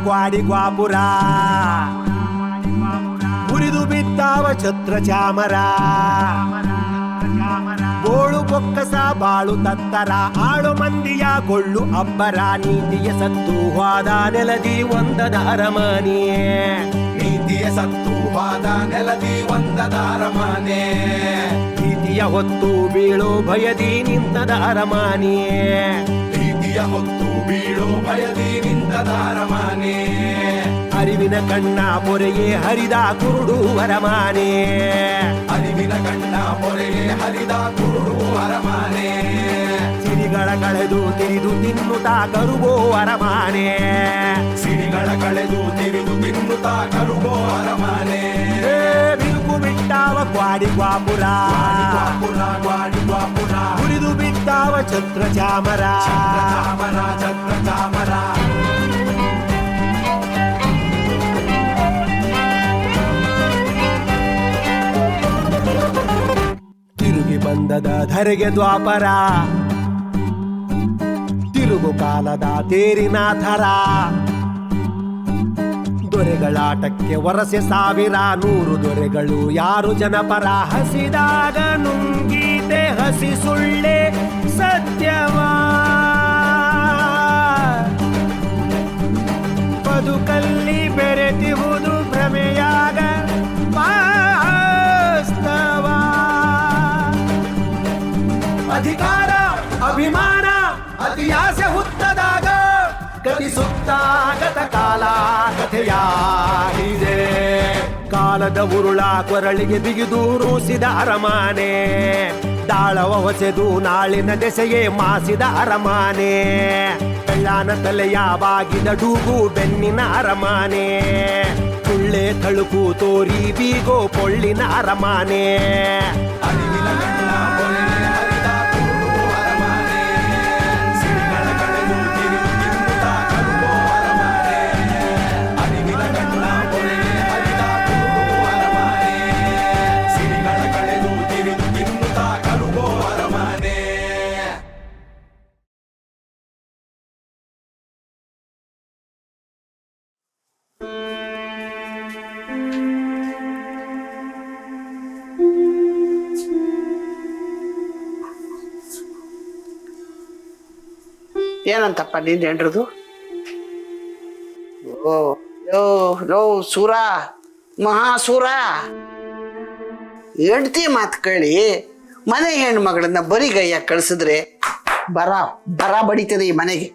ಕ್ವಾಡಿ ದ್ವಾಪುರ ಉರಿದು ಬಿದ್ದಾವ ಛತ್ರ ಚಾಮರ ಬೋಳು ಬೊಕ್ಕಸ ಬಾಳು ತತ್ತರ ಆಳು ಮಂದಿಯ ಕೊಳ್ಳು ಅಬ್ಬರ ನೀತಿಯ ಸತ್ತು ಹೋದ ನೆಲದಿ ಒಂದದ ಅರಮನೆಯೇ ನೀತಿಯ ಸತ್ತು ಹೋದ ನೆಲದಿ ಒಂದದ ಅರಮನೆ ಪ್ರೀತಿಯ ಹೊತ್ತು ಬೀಳೋ ಭಯದಿ ನಿಂತದ ಅರಮನೆಯೇ ಪ್ರೀತಿಯ ಹೊತ್ತು ಬೀಳೋ ಭಯದಿ ನಿಂತದ ಅರಮನೆ ಅರಿವಿನ ಕಣ್ಣ ಪೊರೆಗೆ ಹರಿದ ಕುರುಡು ಅರಮನೆ ಅರಿವಿನ ಕಣ್ಣ ಪೊರೆಗೆ ಹರಿದ ಕುರುಡು ಅರಮನೆ ಸಿರಿಗಳ ಕಳೆದು ತಿರಿದು ತಿನ್ನುತ್ತಾ ಕರುಗೋ ಅರಮನೆ ಸಿರಿಗಳ ಕಳೆದು ತಿರಿದು ತಿನ್ನುತ್ತಾ ಕರುಗೋ ಅರಮನೆ ಬಿರುಕು ಬಿಟ್ಟಾವ ಕ್ವಾಡಿ ದ್ವಾಪುರ ಕ್ವಾಡಿ ದ್ವಾಪುರ ಉರಿದು ಬಿದ್ದಾವ ಛತ್ರ ಚಾಮರ ಛತ್ರ ಚಾಮರ ತಿರುಗಿ ಬಂದದ ಧರೆಗೆ ದ್ವಾಪರ ತಿರುಗು ಕಾಲದ ತೇರಿನ ಥರ ದೊರೆಗಳಾಟಕ್ಕೆ ವರಸೆ ಸಾವಿರ ನೂರು ದೊರೆಗಳು ಯಾರು ಜನಪರ ಹಸಿದಾಗ ನುಂಗೀತೆ ಹಸಿ ಸುಳ್ಳೆ ಸತ್ಯವಾ ಬದುಕಲ್ಲಿ ಬೆರೆತಿಹುದು ಭ್ರಮೆಯಾಗ ವಾಸ್ತವ ಅಧಿಕಾರ ಅಭಿಮಾನ ಅತಿಯಾಸೆ ಹುತ್ತದಾಗ ಗತಿ ಸುತ್ತಾಗತ ಕಾಲ ಕಥೆಯಾಗಿದೆ ಕಾಲದ ಉರುಳ ಕೊರಳಿಗೆ ಬಿಗಿದು ರೂಸಿದ ಅರಮನೆ ತಾಳವ ಹೊಸೆದು ನಾಳಿನ ದೆಸೆಯೇ ಮಾಸಿದ ಅರಮನೆ ಬೆಳ್ಳಾನ ತಲೆಯ ಬಾಗಿದ ಡೂಗು ಬೆನ್ನಿನ ಅರಮನೆ ಸುಳ್ಳೆ ತಳುಕು ತೋರಿ ಬೀಗೋ ಪೊಳ್ಳಿನ ಅರಮನೆ ಅರಿವಿನ ಕಣ್ಣ ಪೊರೆಗೆ ಹರಿದ ಕುರುಡು ಅರಮನೆ ಸಿರಿಗಳ ಕಳೆದು ತಿರಿದು ತಿನ್ನುತ್ತಾ ಕರುಗೋ ಅರಮನೆ ಅರಿವಿನ ಕಣ್ಣ ಪೊರೆಗೆ ಹರಿದ ಕುರುಡು ಅರಮನೆ ಸಿರಿಗಳ ಕಳೆದು ತಿರಿದು ತಿನ್ನುತ್ತಾ ಕರುಗೋ ಅರಮನೆ ಏನಂತಪ್ಪ ನಿಂದ ಹೆಂಡ್ರದು? ಓ ಲೋ ಲೋ ಸೂರ ಮಹಾಸೂರ, ಹೆಂಡ್ತಿ ಮಾತು ಕೇಳಿ ಮನೆ ಹೆಣ್ಣು ಮಗಳನ್ನ ಬರಿಗೈಯ ಕಳ್ಸಿದ್ರೆ ಬರ ಬರ ಬಡಿತದೆ ಈ ಮನೆಗೆ.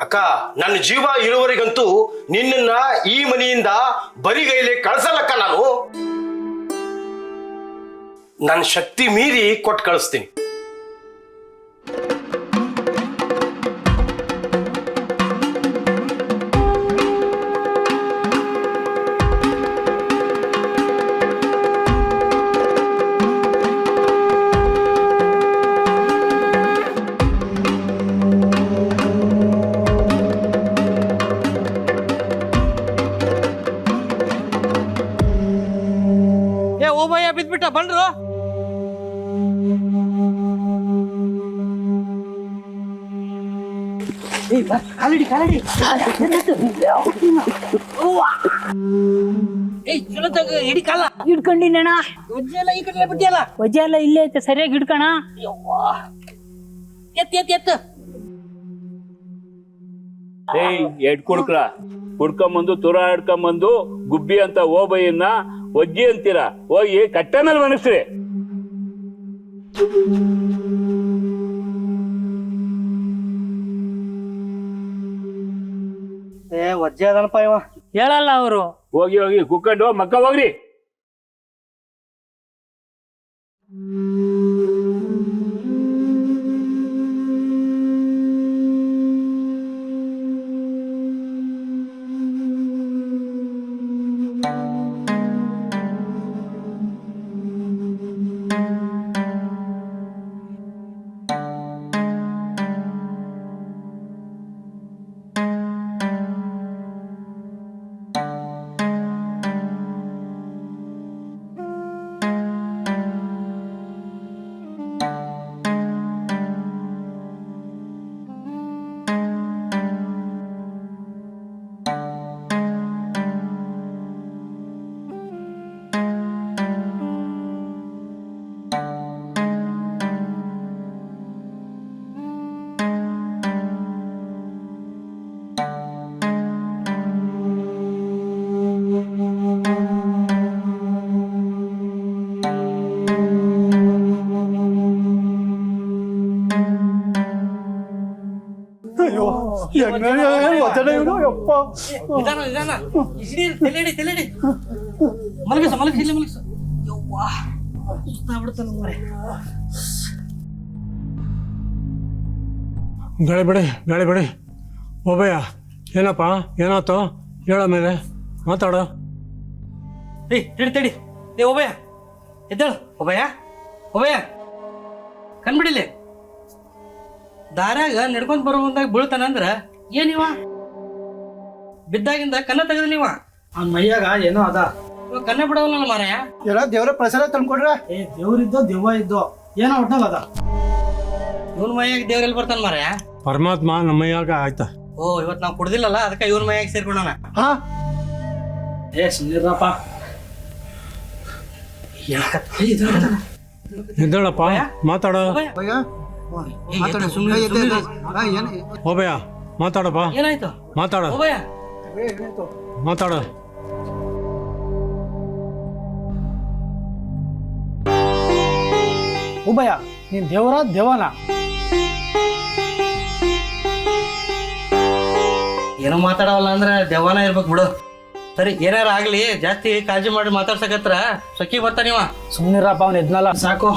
ಅಕ್ಕ, ನನ್ನ ಜೀವ ಇರುವವರೆಗಂತೂ ನಿನ್ನನ್ನ ಈ ಮನೆಯಿಂದ ಬರಿಗೈಲಿ ಕಳ್ಸಲ್ಲಕ್ಕ. ನಾನು ನನ್ನ ಶಕ್ತಿ ಮೀರಿ ಕೊಟ್ಟು ಕಳಿಸ್ತೀನಿ. ಓಬಯ್ಯ ಬಿದ್ಬಿಟ್ಟ ಬಂದ್ರು. ಹಿಡಿ ಕಾಲ ಹಿಡ್ಕೊಂಡಿನ ಒಜ್ಜೆ ಎಲ್ಲ ಈ ಕಡೆ ಬಿಟ್ಟಿಯಲ್ಲ. ವಜೆ ಎಲ್ಲ ಇಲ್ಲೇ ಐತೆ, ಸರಿಯಾಗಿ ಹಿಡ್ಕಣ. ಎತ್ತು ಎತ್ತು ಎತ್ತು. ಎಡ್ಕೊಡ್ಕ್ರ ಕುಡ್ಕೊಂಬಂದು ತುರ ಹಿಡ್ಕೊಂಬಂದು ಗುಬ್ಬಿ ಅಂತ ಓಬಯ್ಯನ್ನ ಒಜ್ಜಿ ಅಂತೀರ, ಹೋಗಿ ಕಟ್ಟ ಮೇಲೆ ಮನಸ್ರಿ. ಒಜ್ಜೆ ಅದನಪ್ಪ ಇವ. ಹೇಳಲ್ಲ ಅವರು. ಹೋಗಿ ಹೋಗಿ ಕುಕ್ಕಂಡು ಮಕ್ಕ ಹೋಗ್ರಿ. ನಿಧಾನ ನಿಧಾನ ತಲೆಡಿ ಮಲಗಿಸ ಇಲ್ಲಿ ಮಲಗಿಸ ಯವ್ವಾ ಸುತ್ತಾಗ್ಬಿಡ್ತಾನ ಮರೆ ಗಾಳಿ ಬಿಡಿ ಒಬ್ಬಯ್ಯ ಏನಪ್ಪ ಏನಾಯ್ತು ಹೇಳ ಮೇಲೆ ಮಾತಾಡ. ತಡಿ ಒಬ್ಬಯ್ಯ ಎದ್ದೇಳು ಒಬ್ಬಯ್ಯ ಕಣ್ಬಿಡಿಲಿ ದಾರ್ಯಾಗ ನಡ್ಕೊಂಡ್ ಬರೋ ಮುಂದಾಗ ಬೀಳ್ತಾನಂದ್ರ ಏನಿವ ಬಿದ್ದಾಗಿಂದ ಕನ್ನ ತೆಗದಿಲ್ಲ ಅವ್ನ ಮೈಯಾಗ ಏನೋ ಅದ ಕನ್ನ ಬಿಡವಲ್ಲ ಮಾರಾಯ. ಎಲ್ಲ ದೇವ್ರ ಪ್ರಸಾದ ತಂದ್ಕೊಡ್ರ. ದೇವ್ರಿದ್ದೋ ದೆವ್ವ ಇದ್ದೋ ಏನೋ ಒಟ್ಟಲ್ಲ ಅದ. ಇವನ್ ಮೈಯಾಗ ದೇವ್ರೆಲ್ಲಿ ಬರ್ತಾನ ಮಾರಾಯ? ಪರಮಾತ್ಮ ನಮ್ಮ ಮೈಯಾಗ ಆಯ್ತಾ. ಓ ಇವತ್ ನಾವ್ ಕುಡ್ದಿಲ್ಲಲ್ಲ ಅದಕ್ಕೆ ಇವನ್ ಮೈಯಾಗ ಸೇರ್ಕೊಂಡಾನ. ಸುಮ್ಮನಿರಪ್ಪ ಎದ್ದೇಳಪ್ಪ ಮಾತಾಡ. ಒಬ್ಬಯ್ಯ ಮಾತಾಡಪ್ಪ. ಏನಾಯ್ತು ಮಾತಾಡ ಮಾತಾಡ. ಉಭಯ ನೀನ್ ದೇವರ ದೇವನ ಏನೋ ಮಾತಾಡವಲ್ಲ ಅಂದ್ರೆ ದೆವ್ವನ ಇರ್ಬೇಕು ಬಿಡು. ಸರಿ ಏನಾರ ಆಗ್ಲಿ ಜಾಸ್ತಿ ಕಾಳಜಿ ಮಾಡಿ ಮಾತಾಡ್ಸಕತ್ರ ಸೊಕ್ಕಿ ಬರ್ತಾನಿವ. ಸುಮ್ನಿರಪ್ಪ ಅವ್ನ ಎದ್ನಲ್ಲ ಸಾಕು.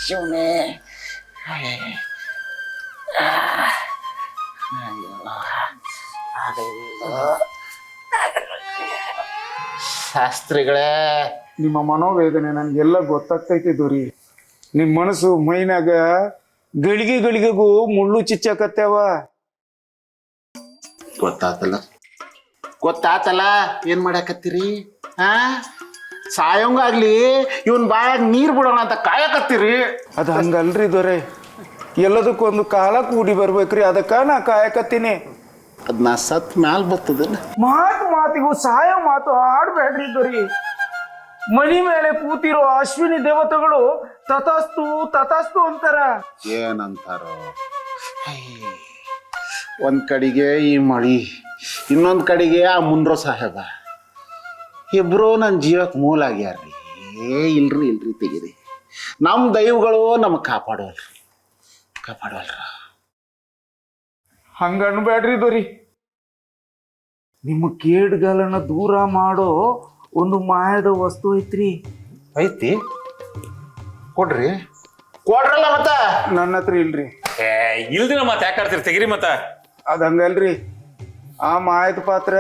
ಶಿವನೇ ಶಾಸ್ತ್ರಿಗಳೇ, ನಿಮ್ಮ ಮನೋವೇದನೆ ನನಗೆಲ್ಲ ಗೊತ್ತಾಗ್ತೈತಿ ದೊರಿ. ನಿಮ್ಮ ಮನಸ್ಸು ಮೈನಾಗ ಗಳಿಗೆಗೂ ಮುಳ್ಳು ಚಿಚ್ಚಾಕತ್ಯಾವ. ಗೊತ್ತಾತಲ್ಲ ಏನ್ ಮಾಡಾಕತ್ತೀರಿ? ಸಾಯೋಂಗಾಗ್ಲಿ ಇವನ್ ಬಾಯಾಗ ನೀರ್ ಬಿಡೋಣ ಅಂತ ಕಾಯಕತ್ತೀರಿ. ಅದು ಹಂಗಲ್ರಿ ದೊರೆ, ಎಲ್ಲದಕ್ಕೊಂದು ಕಾಲ ಕೂಡಿ ಬರ್ಬೇಕ್ರಿ, ಅದಕ್ಕ ನಾ ಕಾಯಕತ್ತೀನಿ. ಅದ್ ನಾ ಸತ್ ಮ್ಯಾಲ ಬರ್ತದಲ್ಲ. ಮಾತಿಗೂ ಸಾಯೋ ಮಾತು ಆಡ್ಬೇಡ್ರಿ ದೊರಿ. ಮನಿ ಮೇಲೆ ಕೂತಿರೋ ಅಶ್ವಿನಿ ದೇವತೆಗಳು ತಥಾಸ್ತು ತಥಾಸ್ತು ಅಂತಾರ. ಏನಂತಾರೋ? ಒಂದ್ ಕಡೆಗೆ ಈ ಮಳಿ, ಇನ್ನೊಂದ್ ಕಡೆಗೆ ಆ ಮುಂಡ್ರೋ ಸಾಹೇಬ, ಇಬ್ರು ನನ್ನ ಜೀವಕ್ಕೆ ಮೂಲ ಆಗ್ಯಾರ್ರಿ. ಇಲ್ರಿ ತೆಗೀರಿ. ನಮ್ಮ ದೈವಗಳು ನಮಗ್ ಕಾಪಾಡೋಲ್ರ. ಹಂಗ ಅನ್ಬೇಡ್ರಿ ದೊರಿ. ನಿಮ್ಮ ಕೇಡ್ಗಳನ್ನ ದೂರ ಮಾಡೋ ಒಂದು ಮಾಯದ ವಸ್ತು ಐತ್ರಿ. ಐತಿ? ಕೊಡ್ರಲ್ಲ ಮತ್ತ. ನನ್ನ ಹತ್ರ ಇಲ್ರಿ. ಇಲ್ದಿನ ಮತ್ತ ಯಾಕಾಡ್ತೀರಿ? ತೆಗಿರಿ ಮತ್ತ. ಅದ್ ಹಂಗಲ್ರಿ, ಆ ಮಾಯದ ಪಾತ್ರ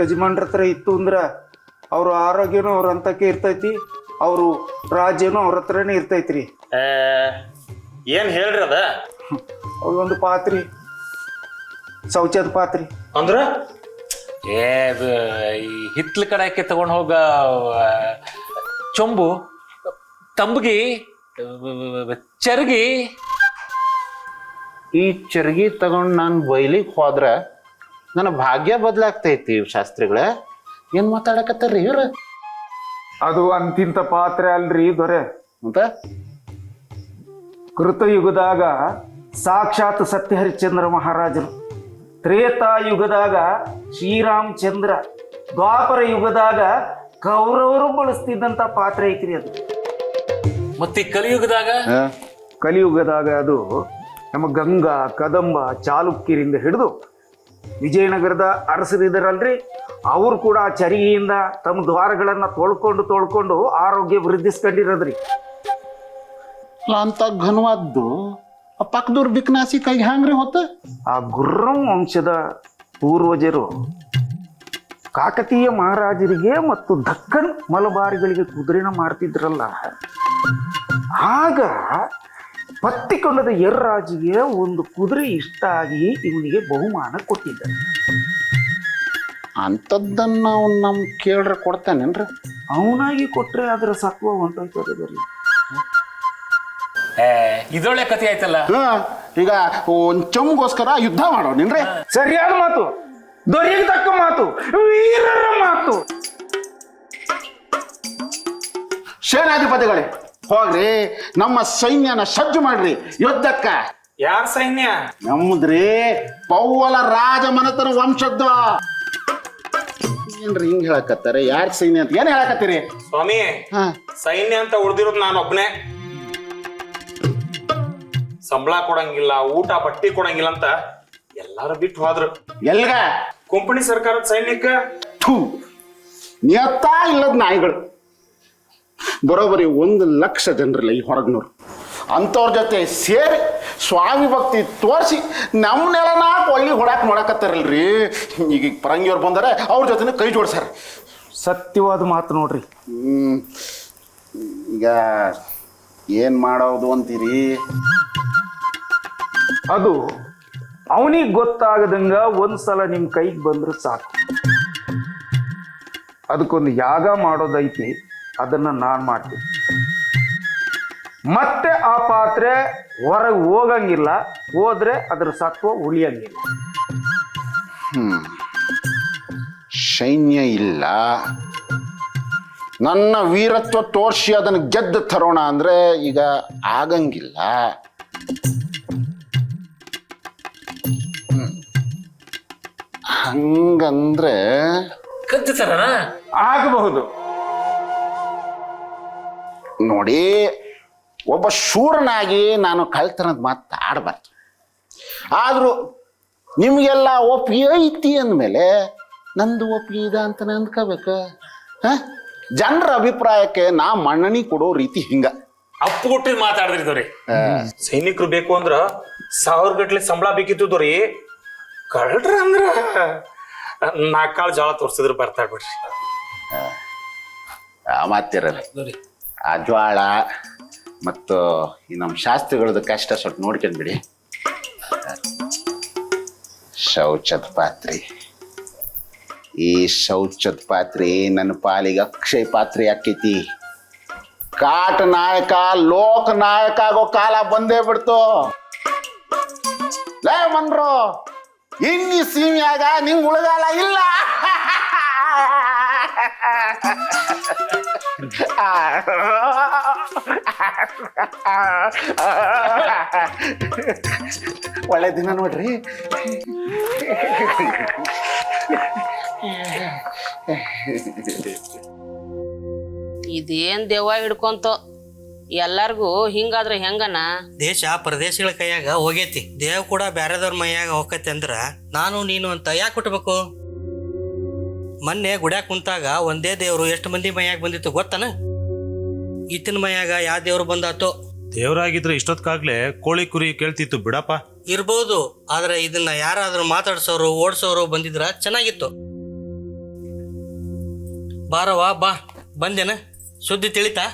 ಯಜಮಾನ್ರ ಹತ್ರ ಇತ್ತು ಅಂದ್ರ ಅವ್ರ ಆರೋಗ್ಯನೂ ಅವ್ರ ಅಂತಕ್ಕೆ ಇರ್ತೈತಿ, ಅವರು ರಾಜ್ಯನೂ ಅವ್ರ ಹತ್ರನೇ ಇರ್ತೈತ್ರಿ. ಏನ್ ಹೇಳ್ರಿ ಅದ? ಅವ್ರೊಂದು ಪಾತ್ರಿ, ಶೌಚದ ಪಾತ್ರಿ ಅಂದ್ರ ಹಿತ್ಲ ಕಡೆಕ್ಕೆ ತಗೊಂಡ್ ಹೋಗ ಚೊಂಬು, ತಂಬಗಿ, ಚರಗಿ. ಈ ಚರಗಿ ತಗೊಂಡ್ ನಾನು ಬೈಲಿಗೆ ಹೋದ್ರ ನನ್ನ ಭಾಗ್ಯ ಬದಲಾಗ್ತೈತಿ ಶಾಸ್ತ್ರಿಗಳ. ಏನ್ ಮಾತಾಡಕತ್ತಾರ್ರಿ ಇವ್ರ? ಅದು ಅಂತಿಂತ ಪಾತ್ರೆ ಅಲ್ರಿ ದೊರೆ. ಅಂತ ಕೃತಯುಗದಾಗ ಸಾಕ್ಷಾತ್ ಸತ್ಯಹರಿಶ್ಚಂದ್ರ ಮಹಾರಾಜರು, ತ್ರೇತಾಯುಗದಾಗ ಶ್ರೀರಾಮಚಂದ್ರ, ದ್ವಾಪರ ಯುಗದಾಗ ಕೌರವರು ಬಳಸ್ತಿದ್ದಂತ ಪಾತ್ರೆ ಐತ್ರಿ ಅದು. ಮತ್ತೆ ಕಲಿಯುಗದಾಗ? ಕಲಿಯುಗದಾಗ ಅದು ನಮ್ಮ ಗಂಗಾ, ಕದಂಬ, ಚಾಲುಕ್ಯರಿಂದ ಹಿಡಿದು ವಿಜಯನಗರದ ಅರಸರಿದ್ದರಲ್ರಿ, ಅವರು ಕೂಡ ಆ ಚರಿಗೆಯಿಂದ ತಮ್ಮ ದ್ವಾರಗಳನ್ನ ತೊಳ್ಕೊಂಡು ಆರೋಗ್ಯ ವೃದ್ಧಿಸ್ಕೊಂಡಿರೋದ್ರಿ. ಅಂತ ಘನವಾದ್ದು ಆ ಪಕ್ಕದವ್ರ ಬಿಕ್ನಾಸಿ ಕೈಗೆ ಹ್ಯಾಂಗ್ರಿ ಹೊತ್ತ? ಆ ಗುರ್ರಂ ವಂಶದ ಪೂರ್ವಜರು ಕಾಕತೀಯ ಮಹಾರಾಜರಿಗೆ ಮತ್ತು ದಕ್ಕನ್ ಮಲಬಾರಿಗಳಿಗೆ ಕುದುರೆನ ಮಾಡ್ತಿದ್ರಲ್ಲ, ಆಗ ಪತ್ತಿಕೊಂಡದ ಯರ್ರಾಜಿಗೆ ಒಂದು ಕುದುರೆ ಇಷ್ಟ ಆಗಿ ಇವನಿಗೆ ಬಹುಮಾನ ಕೊಟ್ಟಿದ್ದ. ಅಂಥದ್ದನ್ನ ಅವ್ನು ನಮ್ ಕೇಳ್ರೆ ಕೊಡ್ತಾನೇನ್ರಿ? ಅವನಾಗಿ ಕೊಟ್ರೆ ಅದರ ಸತ್ವ ಹೊಂಟೋಯ್ತದೆ ಬರೀ. ಇದೊಳ್ಳೆ ಕಥೆ ಆಯ್ತಲ್ಲ. ಈಗ ಒಂದ್ ಚೊಂಬ್ಗೋಸ್ಕರ ಯುದ್ಧ ಮಾಡೋನೇನ್ರಿ? ಸರಿಯಾದ ಮಾತು, ದೊರೆಗೆ ತಕ್ಕ ಮಾತು, ವೀರರ ಮಾತು. ಸೇನಾಧಿಪತಿಗಳೇ, ಹೋಗ್ರಿ ನಮ್ಮ ಸೈನ್ಯನ ಸಜ್ಜು ಮಾಡ್ರಿ ಯುದ್ಧಕ್ಕ. ಯಾರ ಸೈನ್ಯ? ನಮ್ಮದ್ರಿ ಪೌವಲ ರಾಜ ಮನತನ ವಂಶದ್ದು. ಏನ್ರಿ ಹಿಂಗ್ ಹೇಳಕತ್ತಾರೆ? ಯಾರ್ ಸೈನ್ಯ ಅಂತ ಏನ್ ಹೇಳಕತ್ತೀರಿ? ಸ್ವಾಮಿ ಹಾ ಸೈನ್ಯ ಅಂತ ಉಳ್ದಿರೋದು ನಾನು ಒಬ್ನೇ. ಸಂಬಳ ಕೊಡಂಗಿಲ್ಲ, ಊಟ ಬಟ್ಟಿ ಕೊಡಂಗಿಲ್ಲ ಅಂತ ಎಲ್ಲಾರು ಬಿಟ್ಟು ಹೋದ್ರು. ಎಲ್ಗ? ಕೊಂಪಣಿ ಸರ್ಕಾರದ ಸೈನ್ಯಕ್ಕ. ಥೂ, ನಿಯತ್ತ ಇಲ್ಲದ ನಾಯಿಗಳು. ಬರೋಬರಿ 1,00,000 ಜನರಲ್ಲ ಈ ಹೊರಗ್ನವ್ರು. ಅಂಥವ್ರ ಜೊತೆ ಸೇರಿ ಸ್ವಾಮಿ ಭಕ್ತಿ ತೋರಿಸಿ ನಮ್ಮನ್ನೆಲ್ಲ ಒಳ್ಳೆ ಹೊಡಾಕ್ ನೋಡಕತ್ತಾರಲ್ರಿ. ಈಗ ಪರಂಗಿಯವ್ರು ಬಂದಾರೆ, ಅವ್ರ ಜೊತೆ ಕೈ ಜೋಡ್ಸಾರ. ಸತ್ಯವಾದ ಮಾತು ನೋಡ್ರಿ. ಈಗ ಏನು ಮಾಡೋದು ಅಂತೀರಿ? ಅದು ಅವನಿಗೆ ಗೊತ್ತಾಗದಂಗ ಒಂದ್ಸಲ ನಿಮ್ಮ ಕೈಗೆ ಬಂದ್ರೆ ಸಾಕು. ಅದಕ್ಕೊಂದು ಯಾಗ ಮಾಡೋದೈತಿ, ಅದನ್ನ ನಾನು ಮಾಡ್ತೀನಿ. ಮತ್ತೆ ಆ ಪಾತ್ರೆ ಹೊರಗೆ ಹೋಗಂಗಿಲ್ಲ, ಹೋದ್ರೆ ಅದ್ರ ಸತ್ವ ಉಳಿಯಂಗಿಲ್ಲ. ಸೈನ್ಯ ಇಲ್ಲ, ನನ್ನ ವೀರತ್ವ ತೋರಿಸಿ ಅದನ್ನು ಗೆದ್ದು ತರೋಣ ಅಂದ್ರೆ ಈಗ ಆಗಂಗಿಲ್ಲ. ಹಂಗಂದ್ರೆ ಕದ್ದುತ್ತಾರ ಆಗಬಹುದು. ನೋಡಿ, ಒಬ್ಬ ಶೂರನಾಗಿ ನಾನು ಕಳ್ತನದ ಮಾತಾಡಬಾರ್ದು. ಆದರೂ ನಿಮಗೆಲ್ಲ ಒಪ್ಪಿಗೆ ಐತಿ ಅಂದಮೇಲೆ ನಂದು ಒಪ್ಪಿಗೆ ಇದೆ ಅಂತ ಅಂದ್ಕೋಬೇಕು. ಜನರ ಅಭಿಪ್ರಾಯಕ್ಕೆ ನಾ ಮನ್ನಣಿ ಕೊಡೋ ರೀತಿ ಹಿಂಗ. ಅಪ್ಪು ಕೊಟ್ಟಿದ್ ಮಾತಾಡಿದ್ರಿ. ಸೈನಿಕರು ಬೇಕು ಅಂದ್ರ 1000 ಗಟ್ಲೆ ಸಂಬಳ ಬೇಕಿತ್ತು ರೀ. ಕಳ್ರ ಅಂದ್ರ 4 ಕಾಳು ಜೋಳ ತೋರ್ಸಿದ್ರು ಬರ್ತಾರ ಬಿಡ್ರಿ. ಮಾತಿರಲ್ಲ, ಆ ಜ್ವಾಳ ಮತ್ತು ಈ ನಮ್ಮ ಶಾಸ್ತ್ರಿಗಳದ್ದು ಕಷ್ಟ ಸ್ವಲ್ಪ ನೋಡ್ಕೊಂಡ್ಬಿಡಿ. ಶೌಚದ ಪಾತ್ರೆ, ಈ ಶೌಚದ ಪಾತ್ರೆ ನನ್ನ ಪಾಲಿಗೆ ಅಕ್ಷಯ ಪಾತ್ರೆ ಆಕೈತಿ. ಕಾಟ ನಾಯಕ ಲೋಕ ನಾಯಕ ಆಗೋ ಕಾಲ ಬಂದೇ ಬಿಡ್ತು. ಲೇ ಮನ್ರು, ಇನ್ನಿ ಸೀಮೆಯಾಗ ನಿಂಗ್ ಉಳಗಾಲ ಇಲ್ಲ. ಒಳ್ಳೆ ದಿನ ನೋಡ್ರಿ. ಇದೇನ್ ದೆವ್ವ ಹಿಡ್ಕೊಂತೋ, ಎಲ್ಲಾರ್ಗೂ ಹಿಂಗಾದ್ರೆ ಹೆಂಗನ? ದೇಶ ಪ್ರದೇಶಗಳ ಕೈಯಾಗ ಹೋಗೈತಿ, ದೇವ್ ಕೂಡ ಬ್ಯಾರೆದವ್ರ ಮೈಯಾಗ ಹೋಗತಿ ಅಂದ್ರ ನಾನು ನೀನು ಅಂತ ಯಾಕೆ ಹುಟ್ಟಬೇಕು? ಮೊನ್ನೆ ಗುಡ್ಯಾಗ ಕುಂತಾಗ ಒಂದೇ ದೇವ್ರು ಎಷ್ಟು ಮಂದಿ ಮೈಯಾಗ ಬಂದಿತ್ತು ಗೊತ್ತನ? ಈತಿನ ಮೈಯಾಗ ಯಾವ ದೇವ್ರು ಬಂದಾತೋ? ದೇವ್ರಾಗಿದ್ರೆ ಇಷ್ಟೊತ್ಕಾಗ್ಲೇ ಕೋಳಿ ಕುರಿ ಕೇಳ್ತಿತ್ತು ಬಿಡಪ್ಪ. ಇರ್ಬೋದು, ಆದ್ರೆ ಇದನ್ನ ಯಾರಾದ್ರೂ ಮಾತಾಡ್ಸೋರು ಓಡ್ಸೋರು ಬಂದಿದ್ರ ಚೆನ್ನಾಗಿತ್ತು. ಬಾರವಾ ಬಾ, ಬಂದೇನ? ಸುದ್ದಿ ತಿಳಿತಾ?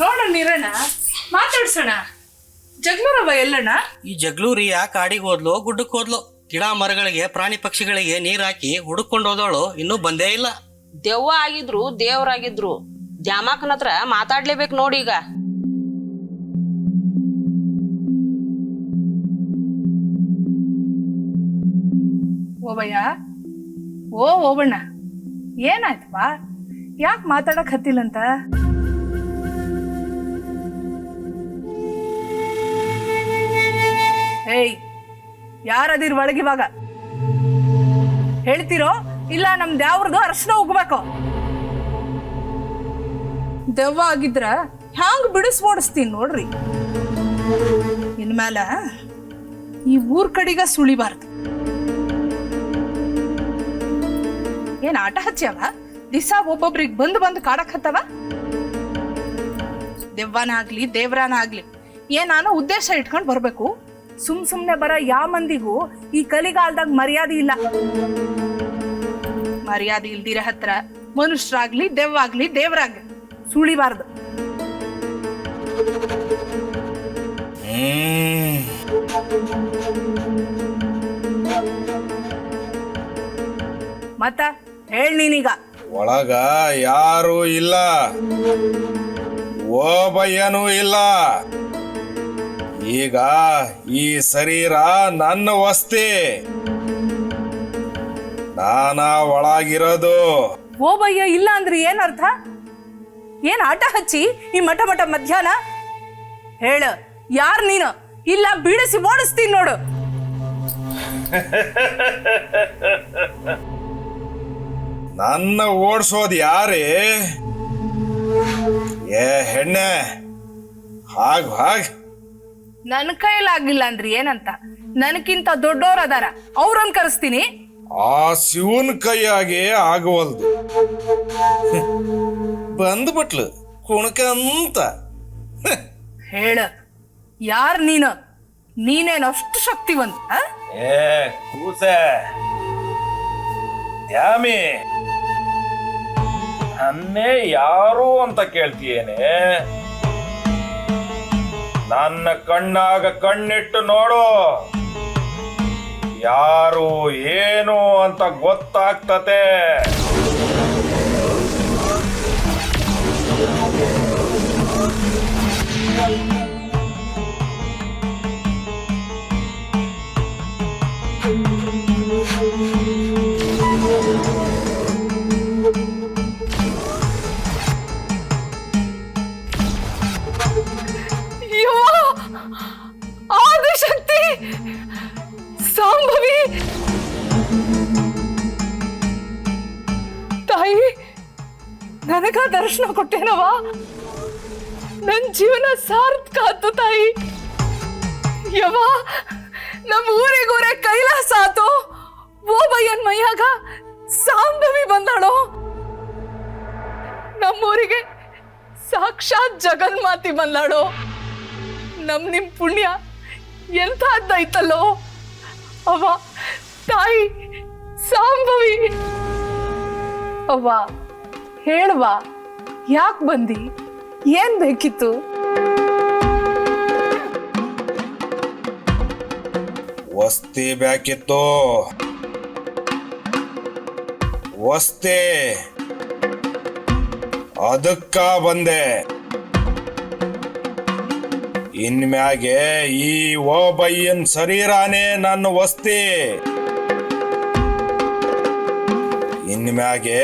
ನೋಡ ನೀರಣ್ಣ, ಮಾತಾಡ್ಸೋಣ. ಜಗ್ಲೂರವ ಎಲ್ಲಣ್ಣ? ಈ ಜಗ್ಲೂರಿ ಯಾಕೆ ಕಾಡಿಗೆ ಹೋದ್ಲು, ಗುಡ್ಡಕ್ಕೆ ಹೋದ್ಲು? ಗಿಡ ಮರಗಳಿಗೆ ಪ್ರಾಣಿ ಪಕ್ಷಿಗಳಿಗೆ ನೀರ್ ಹಾಕಿ ಹುಡುಕೊಂಡು ಹೋದವಳು ಇನ್ನೂ ಬಂದೇ ಇಲ್ಲ. ದೆವ್ವ ಆಗಿದ್ರು ದೇವ್ರಾಗಿದ್ರು ದ್ಯಾಮಕ್ಕನ ಹತ್ರ ಮಾತಾಡ್ಲೇಬೇಕು ನೋಡಿ. ಈಗ ಓಬಯ್ಯ, ಓ ಓಬಣ್ಣ, ಏನಾಯ್ತಪ್ಪ? ಯಾಕೆ ಮಾತಾಡಕ್ ಹತ್ತಿಲ್ಲಂತ? ಏಯ್, ಯಾರದಿರ್ ಒಳಗಿವಾಗ? ಹೇಳ್ತಿರೋ ಇಲ್ಲ ನಮ್ದು ಯಾವ್ದು ಅರ್ಶನ ಉಗ್ಬೇಕು? ದೆವ್ವ ಆಗಿದ್ರ ಹ್ಯಾಂಗ್ ಬಿಡಿಸ್ಬೋಡಿಸ್ತೀನಿ ನೋಡ್ರಿ. ಇನ್ಮೇಲೆ ಈ ಊರ್ ಕಡೆಗ ಸುಳಿಬಾರ್ದು. ಏನ್ ಆಟ ಹಚ್ಚ್ಯಾವ? ದಿಸ ಒಬ್ಬೊಬ್ರಿಗೆ ಬಂದು ಕಾಡಕ್ ಹತ್ತವ? ದೆವ್ವನ ಆಗ್ಲಿ ದೇವ್ರನ ಆಗ್ಲಿ ಏನಾನೋ ಉದ್ದೇಶ ಇಟ್ಕೊಂಡ್ ಬರ್ಬೇಕು. ಸುಮ್ನೆ ಬರ ಯಾವ ಮಂದಿಗೂ ಈ ಕಲಿಗಾಲದಾಗ ಮರ್ಯಾದೆ ಇಲ್ಲ. ಮರ್ಯಾದೆ ಇಲ್ದಿರ ಹತ್ರ ಮನುಷ್ಯರಾಗ್ಲಿ ದೆವ್ವಾಗ್ಲಿ ದೇವ್ರಾಗ್ಲಿ ಸುಳಿಬಾರ್ದು. ಮತ್ತ ಹೇಳ್ ನೀನೀಗ. ಒಳಗ ಯಾರು ಇಲ್ಲ, ಓಬಯ್ಯನೂ ಇಲ್ಲ. ಈಗ ಈ ಶರೀರ ನನ್ನ ವಸ್ತಿ, ನಾನ ಒಳಗಿರೋದು. ಓಬಯ್ಯ ಇಲ್ಲ ಅಂದ್ರೆ ಏನ್ ಅರ್ಥ? ಏನ್ ಆಟ ಹಚ್ಚಿ ಈ ಮಠ ಮಧ್ಯಾಹ್ನ? ಹೇಳ, ಯಾರ್ ನೀನು? ಇಲ್ಲ ಬೀಳಿಸಿ ಓಡಿಸ್ತೀನಿ ನೋಡು. ನನ್ನ ಓಡಿಸೋದು ಯಾರೇ? ಏ ಹೆಣ್ಣೆ, ಹಾಗ್ ನನ್ನ ಕೈಲಾಗಿಲ್ಲ ಅಂದ್ರಿ ಏನಂತ? ನನಗಿಂತ ದೊಡ್ಡೋರ್ ಅದಾರ, ಅವ್ರನ್ನ ಕರೆಸ್ತೀನಿ. ಆ ಶಿವನ್ ಕೈಯಾಗೆ ಆಗವಲ್ದು. ಬಂದ್ಬಿಟ್ಲು ಕುಣಕಂತ. ಹೇಳ, ಯಾರ್ ನೀನು? ನೀನೇನು ಅಷ್ಟು ಶಕ್ತಿವಂತ? ಏ ಕೂಸೆ ದ್ಯಾಮಿ, ನನ್ನೇ ಯಾರು ಅಂತ ಕೇಳ್ತೀಯೇನೆ? ನನ್ನ ಕಣ್ಣಾಗ ಕಣ್ಣಿಟ್ಟು ನೋಡು, ಯಾರು ಏನು ಅಂತ ಗೊತ್ತಾಗ್ತತೆ. ಆದಿಶಕ್ತಿ, ಸಾಂಭವಿ ತಾಯಿ, ನನಗ ದರ್ಶನ ಕೊಟ್ಟೇನವ. ನನ್ ಜೀವನ ಸಾರ್ಥಕ ಆತು ತಾಯಿ. ಯವ್ವ, ನಮ್ಮ ಊರಿಗೂರೇ ಕೈಲಾಸ ಆತು. ಓಬಯ್ಯನ್ ಮೈಯಾಗ ಸಾಂಭವಿ ಬಂದಾಳೋ. ನಮ್ಮೂರಿಗೆ ಸಾಕ್ಷಾತ್ ಜಗನ್ಮಾತಿ ಬಂದಾಳೋ. ನಿಮ್ ಪುಣ್ಯ ಎಂಥದ್ದೈತಲ್ಲೋ ಅವ್ವ ತಾಯಿ ಸಾಂಭವಿ. ಅವ್ವ ಹೇಳುವ, ಯಾಕೆ ಬಂದಿ? ಏನ್ ಬೇಕಿತ್ತು? ವಸ್ತಿ ಬೇಕಿತ್ತು, ವಸ್ತಿ. ಅದಕ್ಕ ಬಂದೆ. ಇನ್ಮ್ಯಾಗೆ ಈ ಓಬಯ್ಯನ್ ಶರೀರಾನೇ ನನ್ನ ವಸ್ತಿ. ಇನ್ಮ್ಯಾಗೆ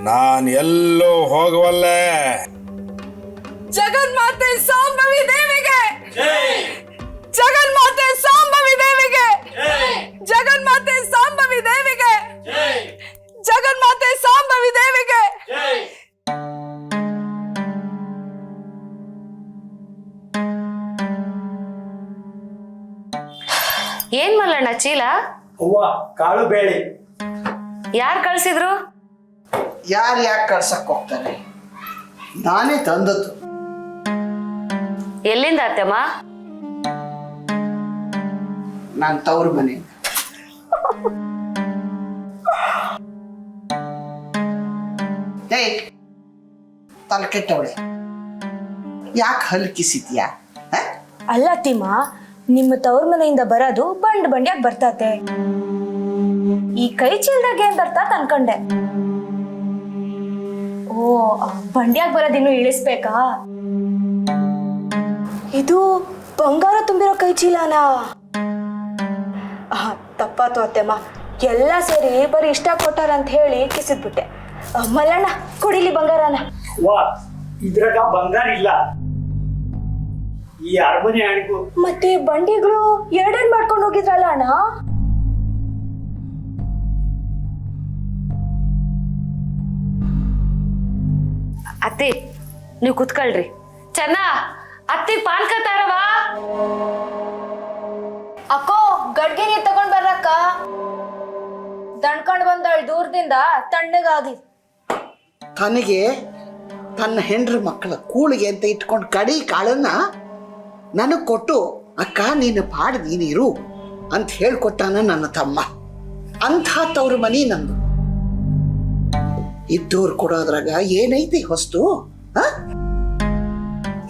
ನಾನ್ ಎಲ್ಲೂ ಹೋಗವಲ್ಲೆ. ಜಗನ್ಮಾತೆ ಸಾಂಭವಿ ದೇವಿಗೆ, ಜಗನ್ಮಾತೆ ಸಾಂಭವಿ ದೇವಿಗೆ, ಜಗನ್ಮಾತೆ ಸಾಂಭವಿ ದೇವಿಗೆ, ಜಗನ್ಮಾತೆ ಸಾಂಭವಿ ದೇವಿಗೆ. ಏನ್ ಮಲ್ಲಣ್ಣ ಚೀಲ? ಅವ್ವ, ಕಾಳು ಬೇಳೆ. ಯಾರು ಕಳ್ಸಿದ್ರು? ಯಾರು ಯಾಕೆ ಕಳ್ಸಕ್ ಹೋಗ್ತಾರೆ? ನಾನೇ ತಂದದ್ದು. ಎಲ್ಲಿಂದ ಅತ್ತಮ್ಮ? ನಾನು ತವ್ರ ಮನೆ. ಏಯ್ ತಲೆ ಕೆಟ್ಟವಳೆ, ಯಾಕೆ ಹಲ್ಕಿಸಿದ್ಯಾ? ಅಲ್ಲ ತಿಮ್ಮ, ನಿಮ್ಮ ತವ್ರ ಮನೆಯಿಂದ ಬರೋದು ಬಂಡ್ ಬಂಡ್ಯಾಗ ಬರ್ತಾತೆ. ಈ ಕೈ ಚೀಲ್ದಾಗ ಏನ್ ಬರ್ತತ್ ಅನ್ಕೊಂಡೆ. ಓ, ಬಂಡ್ಯಾಗ ಬರೋದಿನ್ನು ಇಳಿಸ್ಬೇಕಾ? ಇದು ಬಂಗಾರ ತುಂಬಿರೋ ಕೈ ಚೀಲನಾ? ತಪ್ಪಾತು ಅತ್ತೆಮ್ಮ, ಎಲ್ಲ ಸೇರಿ ಬರೀ ಇಷ್ಟ ಕೊಟ್ಟಾರ ಅಂತ ಹೇಳಿ ಕಿಸಿದ್ಬಿಟ್ಟೆ. ಮಲ್ಲಣ್ಣ ಕೊಡಿಲಿ ಬಂಗಾರನ. ವಾ, ಇದ್ರಾಗ ಬಂಗಾರ ಇಲ್ಲ. ಈ ಅರಮನೆ ಹಣಿಗೂ ಮತ್ತೆ ಬಂಡಿಗಳು ಎರಡೇನ್ ಮಾಡ್ಕೊಂಡು ಹೋಗಿದ್ರಲ್ಲ ಅಣ್ಣ? ಅತ್ತಿ ನೀವು ಕುತ್ಕೊಳ್ರಿ. ಚೆನ್ನ, ಅತ್ತಿ ಪಾನ್ಕ ತಾರವಾ? ಅಕ್ಕೋ, ಗಡ್ಗೆ ನೀರ್ ತಗೊಂಡ್ ಬರ್ರಕ್ಕ. ದಣ್ಕೊಂಡ್ ಬಂದಳು ದೂರದಿಂದ, ತಣ್ಣಗಾಗಿ. ತನಗೆ ತನ್ನ ಹೆಂಡ್ರ ಮಕ್ಕಳ ಕೂಳಿಗೆ ಅಂತ ಇಟ್ಕೊಂಡು ಕಡಿ ಕಾಳನ್ನ ನನಗೆ ಕೊಟ್ಟು, ಅಕ್ಕ ನೀನು ಪಾಡು ನೀನಿರು ಅಂತ ಹೇಳ್ಕೊಟ್ಟಾನ ನನ್ನ ತಮ್ಮ. ಅಂಥ ತವ್ರ ಮನಿ ನಂದು. ಇದ್ದವ್ರು ಕೊಡೋದ್ರಾಗ ಏನೈತಿ ಹೊಸ್ತು?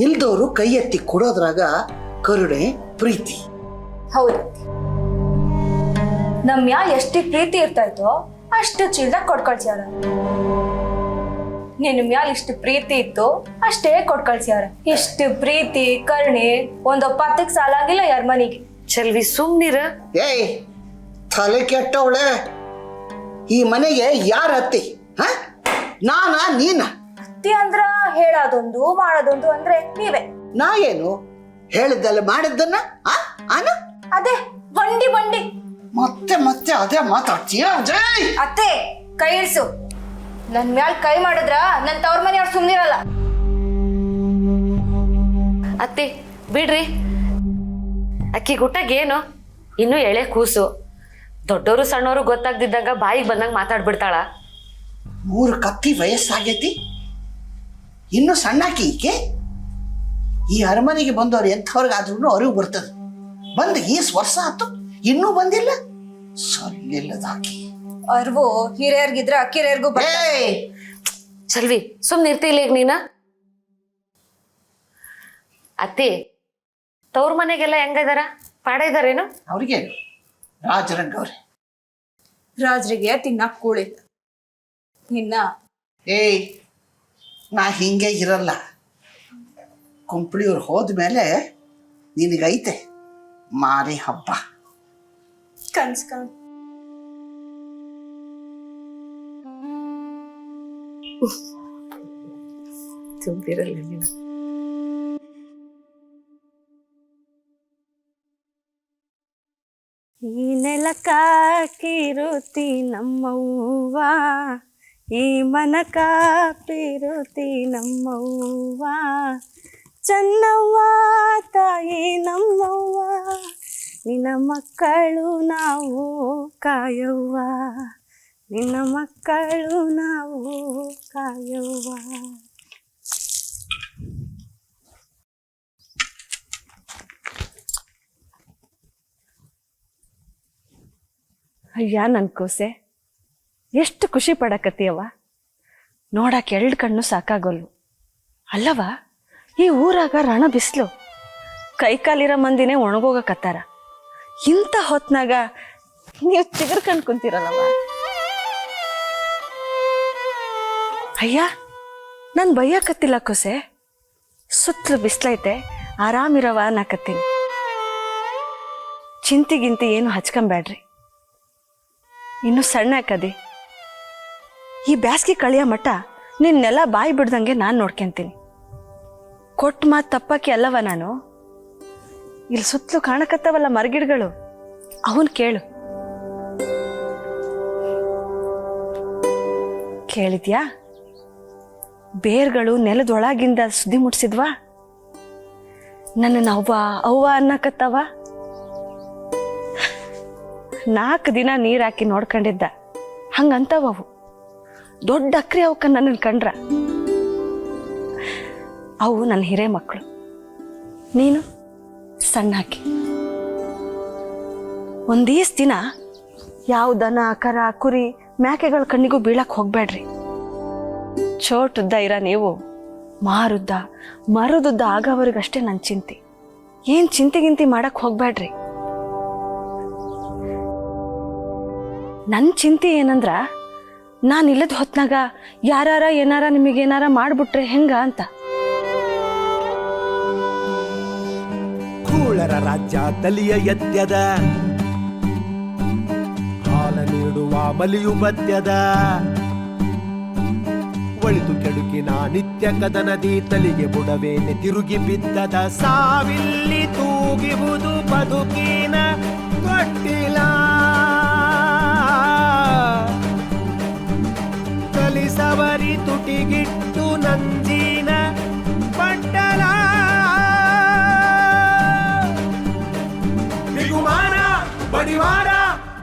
ಇಲ್ದವ್ರು ಕೈ ಎತ್ತಿ ಕೊಡೋದ್ರಾಗ ಕರುಣೆ, ಪ್ರೀತಿ. ಹೌದು, ನಮ್ಯ ಎಷ್ಟು ಪ್ರೀತಿ ಇರ್ತಾ ಇತ್ತೋ ಅಷ್ಟು ಚೀಲ್ದಾಗ ಕೊಟ್ಕಳ್ಸ್ಯಾರ. ನಿನ್ ಮ್ಯಾಲ ಇಷ್ಟು ಪ್ರೀತಿ ಇತ್ತು ಅಷ್ಟೇ ಕೊಟ್ಕಳ್ಸ್ಯಾರ. ಇಷ್ಟು ಪ್ರೀತಿ ಕರುಣೆ ಒಂದೊಪ್ಪತ್ತಕ್ಕೆ ಸಾಲಾಗಿಲ್ಲ ಯಾರ ಮನಿಗೆ. ಚೆಲ್ವಿ ಸುಮ್ನಿರ. ಏಯ್ ತಲೆ ಕೆಟ್ಟವಳೆ, ಈ ಮನೆಗೆ ಯಾರ ಅತ್ತಿ? ನಾನಾ ನೀನ? ಅತ್ತಿ ಅಂದ್ರ ಹೇಳೋದೊಂದು ಮಾಡೋದೊಂದು ಅಂದ್ರೆ ನೀವೇ. ನಾ ಏನು ಹೇಳಿದ್ದಲ್ಲ ಮಾಡಿದ್ದನ್ನ ಅದೇ ಬಂಡಿ ಬಂಡಿ ಮತ್ತೆ ಮತ್ತೆ ಅದೇ ಮಾತಾಡ್ತೀಯ? ಅತ್ತೆ ಕೈ ಇಳಿಸು. ನನ್ ಮ್ಯಾಲ್ ಕೈ ಮಾಡಿದ್ರ ನನ್ ತವ್ರ ಮನೆಯವ್ರು ಸುಮ್ನಿರಲ್ಲ. ಅತ್ತಿ ಬಿಡ್ರಿ, ಅಕ್ಕಿ ಗುಟ್ಟಗೇನು ಇನ್ನೂ ಎಳೆ ಕೂಸು. ದೊಡ್ಡವರು ಸಣ್ಣವರು ಗೊತ್ತಾಗ್ದಿದ್ದಂಗ ಬಾಯಿಗೆ ಬಂದಂಗ ಮಾತಾಡ್ಬಿಡ್ತಾಳ. 3 ಕತ್ತಿ ವಯಸ್ಸಾಗೈತಿ, ಇನ್ನು ಸಣ್ಣಾಕಿ ಈಕೆ. ಈ ಅರಮನೆಗೆ ಬಂದವ್ರು ಎಂಥವ್ರಿಗಾದ್ರೂ ಅರಿವು ಬರ್ತದೆ. ಬಂದು ಈಸ್ ವರ್ಷ ಆಯ್ತು ಇನ್ನೂ ಬಂದಿಲ್ಲ. ಸೊಲ್ಲಿಲ್ಲದಾಕಿ ಅರ್ವು ಹಿರಿಯರ್ಗಿದ್ರ ಕಿರಿಯರ್ಗೂ ಚಲ್ವಿ ಸುಮ್ನೆ ಇರ್ತಿಲ್ಲ ಈಗ ನೀನ. ಅತ್ತಿ ತವ್ರ ಮನೆಗೆಲ್ಲ ಹೆಂಗಿದಾರ? ಪಾಡ ಇದಾರೇನು? ಅವ್ರಿಗೆ ರಾಜರಂಗವ್ರೆ. ರಾಜ್ರಿಗೆ ತಿನ್ನಕ್ ಕೂಳಿಲ್ಲ. ಇನ್ನ ನಾ ಹಿಂಗೆ ಇರಲ್ಲ. ಕುಂಪ್ಳಿಯವ್ರು ಹೋದ್ಮೇಲೆ ನಿನಗೈತೆ ಮಾರಿ ಹಬ್ಬ. ಕನ್ಸ್ಕೊಂಡ್ ತುಂಬಿರಲ್ಲ ನೀನು. ಈ ನೆಲಕ ಕಿರುತಿ ನಮ್ಮವ್ವ, ಈ ಮನಕ ಪಿರುತಿ ನಮ್ಮವ್ವ, ಚನ್ನವ್ವ ತಾಯಿ ನಮ್ಮವ್ವ, ನಿನ್ನ ಮಕ್ಕಳು ನಾವು ಕಾಯವ್ವ, ನಿನ್ನ ಮಕ್ಕಳು ನಾವು ಕಾಯವ್ವ. ಅಯ್ಯ ನನ್ನ ಕೂಸೆ, ಎಷ್ಟು ಖುಷಿ ಪಡಕತ್ತೀಯವ್ವ. ನೋಡಕ್ಕೆ 2 ಕಣ್ಣು ಸಾಕಾಗೋಲ್ವು ಅಲ್ಲವ. ಈ ಊರಾಗ ರಣ ಬಿಸ್ಲು, ಕೈಕಾಲಿರೋ ಮಂದಿನೇ ಒಣಗೋಗಕತ್ತಾರ. ಇಂಥ ಹೊತ್ನಾಗ ನೀವು ಚಿಗುರ್ಕಂಡು ಕುಂತಿರಲ್ಲವ. ಅಯ್ಯ ನಾನು ಬೈಯಕತ್ತಿಲ್ಲ ಕೂಸೆ, ಸುತ್ತಲೂ ಬಿಸ್ಲೈತೆ, ಆರಾಮಿರವ ಅನ್ನಕತ್ತೀನಿ. ಚಿಂತಿಗಿಂತಿ ಏನು ಹಚ್ಕೊಂಬೇಡ್ರಿ. ಇನ್ನು ಸಣ್ಣ ಕದಿ, ಈ ಬ್ಯಾಸ್ಗೆ ಕಳಿಯೋ ಮಟ್ಟ ನಿನ್ನೆಲ್ಲ ಬಾಯಿ ಬಿಡ್ದಂಗೆ ನಾನು ನೋಡ್ಕೊಂತೀನಿ. ಕೊಟ್ಟು ಮಾತು ತಪ್ಪಾಕಿ ಅಲ್ಲವ ನಾನು. ಇಲ್ಲಿ ಸುತ್ತಲೂ ಕಾಣಕತ್ತವಲ್ಲ ಮರಗಿಡಗಳು, ಅವನ್ ಕೇಳು. ಕೇಳಿದ್ಯಾ? ಬೇರ್ಗಳು ನೆಲದೊಳಗಿಂದ ಸುದ್ದಿ ಮುಟ್ಸಿದ್ವಾ? ನನ್ನನ್ನು ಅವ್ವ ಅನ್ನಕತ್ತವ. 4 ದಿನ ನೀರು ಹಾಕಿ ನೋಡ್ಕೊಂಡಿದ್ದ, ಹಂಗಂತವವು. ದೊಡ್ಡ ಅಕ್ರಿ ಅವಕ್ಕ ನನ್ನನ್ನು ಕಂಡ್ರ. ಅವು ನನ್ನ ಹಿರೇ ಮಕ್ಕಳು, ನೀನು ಸಣ್ಣಾಕಿ. ಒಂದೀಸ್ ದಿನ ಯಾವ ದನ ಕರ ಕುರಿ ಮೇಕೆಗಳ ಕಣ್ಣಿಗೂ ಬೀಳಕ್ ಹೋಗ್ಬೇಡ್ರಿ. ಚೋಟುದ್ದ ಇರ ನೀವು ಮಾರುದ್ದ ಮರುದುದ್ದ ಆಗೋವರೆಗಷ್ಟೇ ನನ್ನ ಚಿಂತೆ. ಏನ್ ಚಿಂತೆಗಿಂತಿ ಮಾಡಕ್ ಹೋಗ್ಬೇಡ್ರಿ. ನನ್ನ ಚಿಂತೆ ಏನಂದ್ರ, ನಾನು ಇಲ್ಲದ ಹೊತ್ನಾಗ ಯಾರಾರ ಏನಾರ ನಿಮಗೇನಾರ ಮಾಡ್ಬಿಟ್ರೆ ಹೆಂಗ ಅಂತ. ಕೂಳರ ರಾಜ್ಯ ತಲಿಯ ಎತ್ಯದ, ಹಾಲ ನೀಡುವ ಮಲಿಯು ಬದ್ಯದ, ಒಳಿತು ಕೆಡುಕಿನ ನಿತ್ಯ ಕದನದಿ ತಲಿಗೆ ಬುಡವೇನೆ ತಿರುಗಿ ಬಿದ್ದದ. ಸಾವಿಲ್ಲಿ ತೂಗಿಬುದು ಬದುಕಿನ ತೊಟ್ಟಿಲ, ಕಲಿಸವರಿ ತುಟಿಗಿಟ್ಟು ನಂಜಿನ ಪಟ್ಟಲ. ಬಿಗುಮಾನ ಬಡಿವಾರ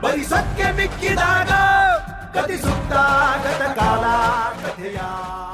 ಬರಿಸಕ್ಕೆ ಮಿಕ್ಕಿದಾಗ ಕಥಿಸುತ್ತ ಗತ ಕಾಲ ಕಥೆಯ